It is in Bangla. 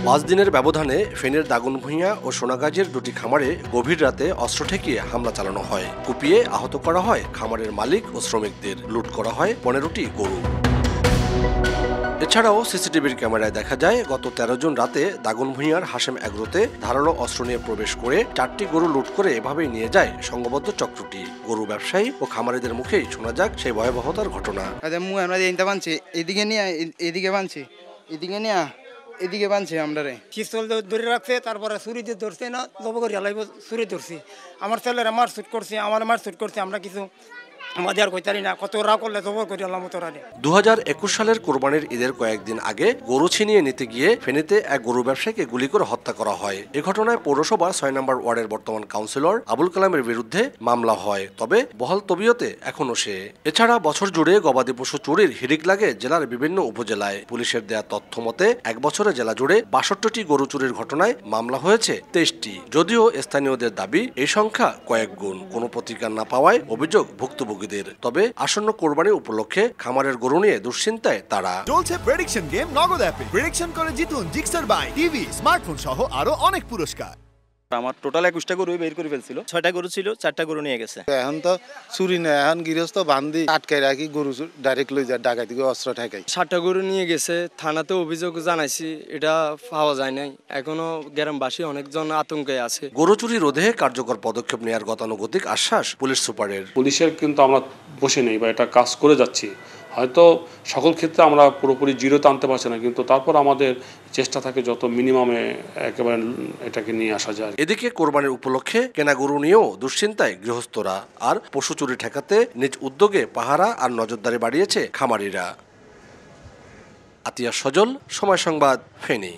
5 দিনের ব্যবধানে ফেনীর দাগনভূঞা ও সোনাগাজীর দুটি খামারে গভীর রাতে অস্ত্র ঠেকিয়ে হামলা চালানো হয়। কুপিয়ে আহত করা হয় খামারের মালিক ও শ্রমিকদের। লুট করা হয় 15টি গরু। এছাড়াও সিসিটিভির ক্যামেরায় দেখা যায় গত 13 জুন রাতে দাগনভূঞার হাশেম এগ্রোতে ধারালো অস্ত্র নিয়ে প্রবেশ করে 4টি গরু লুট করে এভাবেই নিয়ে যায় সংঘবদ্ধ চক্রটি। গরু ব্যবসায়ী ও খামারিদের মুখেই শোনা যাক সেই ভয়াবহতার ঘটনা। এদিকে বানছে আমরা পিস্তল ধরে রাখছে, তারপরে ছুরি দিয়ে ধরছে না, জব করে হালাইব, ছুরি ধরছি। আমার ছেলেরা মার শুট করছে, আমার মার শুট করছে, আমরা কিছু আমাদের কইতারি না, কত রা করলে জবর করে আল্লাহ মতো রানি। 2021 সালের কোরবানির ঈদের কয়েকদিন আগে গরু ছিনিয়ে নিতে গিয়ে ফেনীতে এক গরু ব্যবসায়ীকে গুলি করে হত্যা করা হয়। এ ঘটনায় পৌরসভার 6 নম্বর ওয়ার্ডের বর্তমান কাউন্সিলর আবুল কালামের বিরুদ্ধে মামলা হয়, তবে বহাল তবিয়তে এখনো সে। এছাড়া বছর জুড়ে গবাদি পশু চুরির হিড়িক লাগে জেলার বিভিন্ন উপজেলায়। পুলিশের দেয়া তথ্য মতে 1 বছরে জেলা জুড়ে 62টি গরু চুরির ঘটনায় মামলা হয়েছে 23টি। যদিও স্থানীয়দের দাবি এই সংখ্যা কয়েক গুণ। কোনো প্রতিকার না পাওয়ায় অভিযোগ ভুক্তভোগী। তবে আসন্ন কোরবানি উপলক্ষে খামারের গরু নিয়ে দুশ্চিন্তায় তারা। চলছে প্রেডিকশন গেম নগদ অ্যাপে। প্রেডিকশন করে জিতুন জিক্সার বাইক, টিভি, স্মার্টফোন সহ আরো অনেক পুরস্কার। আমার টোটাল 21টা গরু বের করে ফেলছিল। 6টা গরু ছিল, 4টা গরু নিয়ে গেছে। এখন তো চুরি না, এখন গৃহস্থ বান্ধি আটকাই রাখি, গরু ডাইরেক্ট লই যায়, ডাকাতি করে অস্ত্র ঠেকাই। 7টা গরু নিয়ে গেছে, থানাতে অভিযোগ জানাইছি, এটা পাওয়া যায় নাই। এখনো গ্রামবাসী অনেকজন আতঙ্কে আছে। গরু চুরি রোধে কার্যকর পদক্ষেপ নেওয়ার গতানুগতিক আশ্বাস পুলিশ সুপারের। পুলিশের কিন্তু আমরা বসে নেই বা এটা কাজ করে যাচ্ছি। হয়তো সকল ক্ষেত্রে আমরা পুরোপুরি জিরোতে আনতে পারছি না, কিন্তু তারপর আমাদের চেষ্টা থাকে যত মিনিমামে একেবারে এটাকে নিয়ে আসা যায়। এদিকে কোরবানির উপলক্ষে কেনা গরু নিয়েও দুশ্চিন্তায় গৃহস্থরা। আর পশু চুরি ঠেকাতে নিজ উদ্যোগে পাহারা আর নজরদারি বাড়িয়েছে খামারিরা। আতিয়া সজল, সময় সংবাদ, ফেনী।